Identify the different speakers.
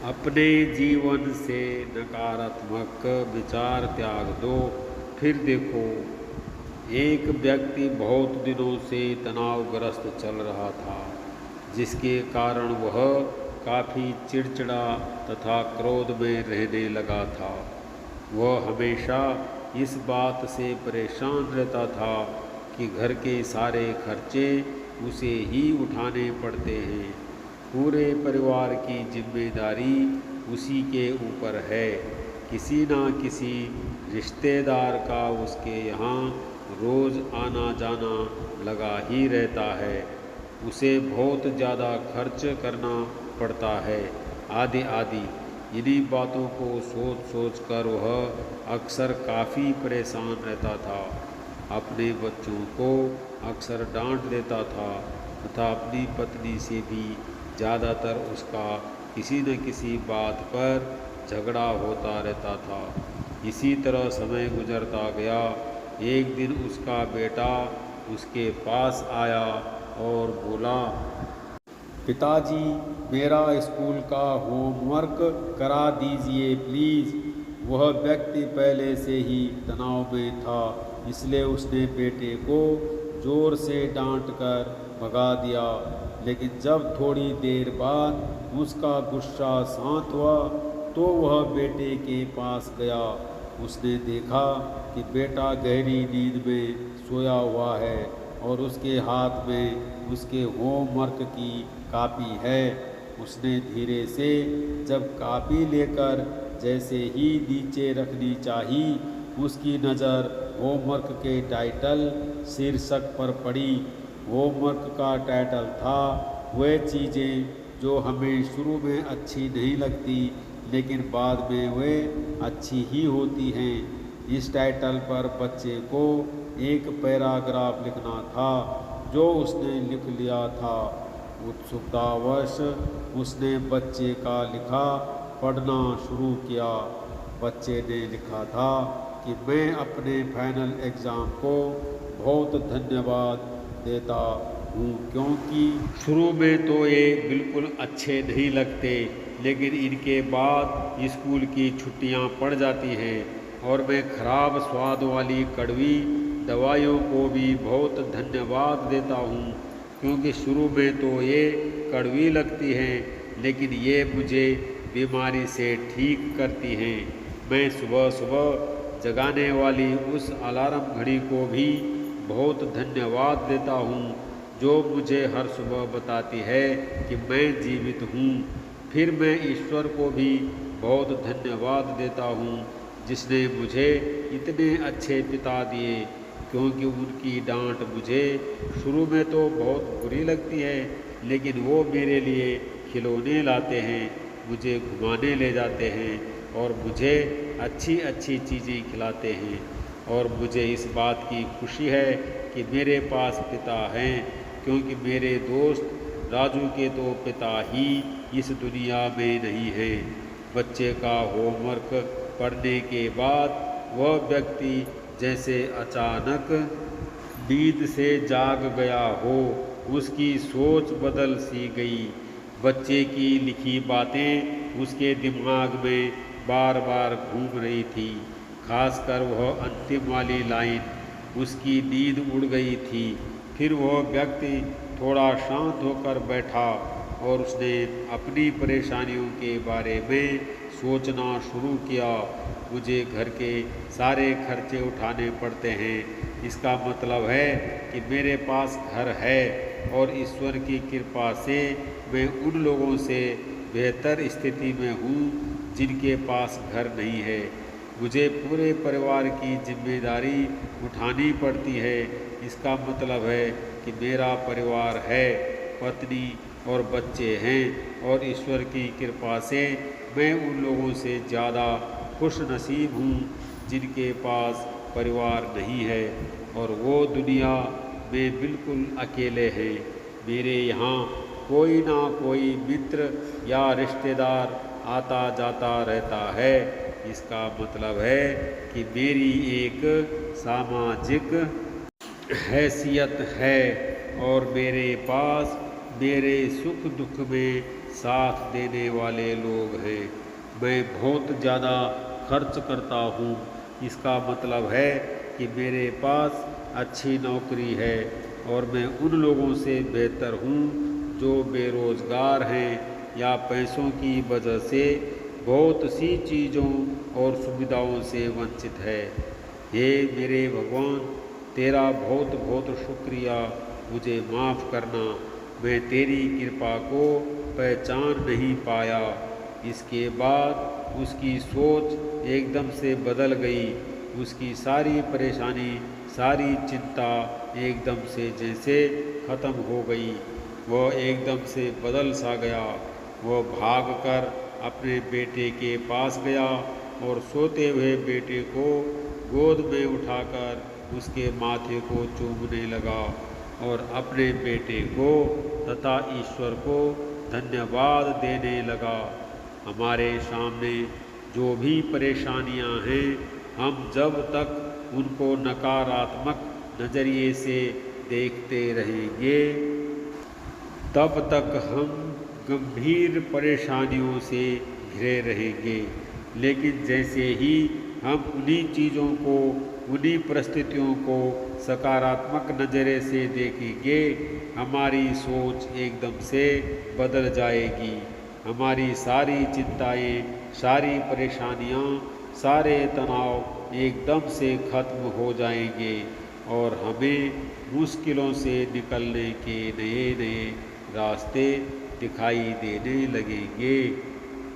Speaker 1: अपने जीवन से नकारात्मक विचार त्याग दो। फिर देखो, एक व्यक्ति बहुत दिनों से तनावग्रस्त चल रहा था, जिसके कारण वह काफ़ी चिड़चिड़ा तथा क्रोध में रहने लगा था। वह हमेशा इस बात से परेशान रहता था कि घर के सारे खर्चे उसे ही उठाने पड़ते हैं। पूरे परिवार की जिम्मेदारी उसी के ऊपर है। किसी ना किसी रिश्तेदार का उसके यहाँ रोज़ आना जाना लगा ही रहता है। उसे बहुत ज़्यादा खर्च करना पड़ता है, आदि आदि। इन्हीं बातों को सोच सोच कर वह अक्सर काफ़ी परेशान रहता था। अपने बच्चों को अक्सर डांट देता था तथा अपनी पत्नी से भी ज़्यादातर उसका किसी न किसी बात पर झगड़ा होता रहता था। इसी तरह समय गुजरता गया। एक दिन उसका बेटा उसके पास आया और बोला, पिताजी, मेरा स्कूल का होमवर्क करा दीजिए प्लीज़। वह व्यक्ति पहले से ही तनाव में था, इसलिए उसने बेटे को ज़ोर से डांट कर भगा दिया। लेकिन जब थोड़ी देर बाद उसका गुस्सा शांत हुआ तो वह बेटे के पास गया। उसने देखा कि बेटा गहरी नींद में सोया हुआ है और उसके हाथ में उसके होमवर्क की कॉपी है। उसने धीरे से जब कॉपी लेकर जैसे ही नीचे रखनी चाहिए, उसकी नज़र होमवर्क के टाइटल शीर्षक पर पड़ी। होमवर्क का टाइटल था, वह चीज़ें जो हमें शुरू में अच्छी नहीं लगती लेकिन बाद में वे अच्छी ही होती हैं। इस टाइटल पर बच्चे को एक पैराग्राफ लिखना था जो उसने लिख लिया था। उत्सुकतावश उसने बच्चे का लिखा पढ़ना शुरू किया। बच्चे ने लिखा था कि मैं अपने फाइनल एग्ज़ाम को बहुत धन्यवाद देता हूँ, क्योंकि शुरू में तो ये बिल्कुल अच्छे नहीं लगते, लेकिन इनके बाद स्कूल की छुट्टियाँ पड़ जाती हैं और मैं खराब स्वाद वाली कड़वी दवाइयों को भी बहुत धन्यवाद देता हूँ, क्योंकि शुरू में तो ये कड़वी लगती हैं लेकिन ये मुझे बीमारी से ठीक करती हैं। मैं सुबह सुबह जगाने वाली उस अलार्म घड़ी को भी बहुत धन्यवाद देता हूँ जो मुझे हर सुबह बताती है कि मैं जीवित हूँ। फिर मैं ईश्वर को भी बहुत धन्यवाद देता हूँ जिसने मुझे इतने अच्छे पिता दिए, क्योंकि उनकी डांट मुझे शुरू में तो बहुत बुरी लगती है, लेकिन वो मेरे लिए खिलौने लाते हैं, मुझे घुमाने ले जाते हैं और मुझे अच्छी अच्छी चीज़ें खिलाते हैं। और मुझे इस बात की खुशी है कि मेरे पास पिता हैं, क्योंकि मेरे दोस्त राजू के तो पिता ही इस दुनिया में नहीं है। बच्चे का होमवर्क पढ़ने के बाद वह व्यक्ति जैसे अचानक नींद से जाग गया हो, उसकी सोच बदल सी गई। बच्चे की लिखी बातें उसके दिमाग में बार बार घूम रही थी, खासकर वह अंतिम वाली लाइन। उसकी नींद उड़ गई थी। फिर वह व्यक्ति थोड़ा शांत होकर बैठा और उसने अपनी परेशानियों के बारे में सोचना शुरू किया। मुझे घर के सारे खर्चे उठाने पड़ते हैं, इसका मतलब है कि मेरे पास घर है और ईश्वर की कृपा से मैं उन लोगों से बेहतर स्थिति में हूँ जिनके पास घर नहीं है। मुझे पूरे परिवार की जिम्मेदारी उठानी पड़ती है, इसका मतलब है कि मेरा परिवार है, पत्नी और बच्चे हैं और ईश्वर की कृपा से मैं उन लोगों से ज़्यादा खुश नसीब हूँ जिनके पास परिवार नहीं है और वो दुनिया में बिल्कुल अकेले हैं। मेरे यहाँ कोई ना कोई मित्र या रिश्तेदार आता जाता रहता है, इसका मतलब है कि मेरी एक सामाजिक हैसियत है और मेरे पास मेरे सुख दुख में साथ देने वाले लोग हैं। मैं बहुत ज़्यादा खर्च करता हूँ, इसका मतलब है कि मेरे पास अच्छी नौकरी है और मैं उन लोगों से बेहतर हूँ जो बेरोज़गार हैं या पैसों की वजह से बहुत सी चीज़ों और सुविधाओं से वंचित है। हे मेरे भगवान, तेरा बहुत बहुत शुक्रिया, मुझे माफ़ करना, मैं तेरी कृपा को पहचान नहीं पाया। इसके बाद उसकी सोच एकदम से बदल गई। उसकी सारी परेशानी, सारी चिंता एकदम से जैसे ख़त्म हो गई। वह एकदम से बदल सा गया। वह भागकर अपने बेटे के पास गया और सोते हुए बेटे को गोद में उठाकर उसके माथे को चूमने लगा और अपने बेटे को तथा ईश्वर को धन्यवाद देने लगा। हमारे सामने जो भी परेशानियां हैं, हम जब तक उनको नकारात्मक नज़रिए से देखते रहेंगे, तब तक हम गंभीर परेशानियों से घिरे रहेंगे। लेकिन जैसे ही हम उन्हीं चीज़ों को, उन्हीं परिस्थितियों को सकारात्मक नज़रिए से देखेंगे, हमारी सोच एकदम से बदल जाएगी। हमारी सारी चिंताएं, सारी परेशानियां, सारे तनाव एकदम से ख़त्म हो जाएंगे और हमें मुश्किलों से निकलने के नए नए रास्ते दिखाई देने लगेंगे।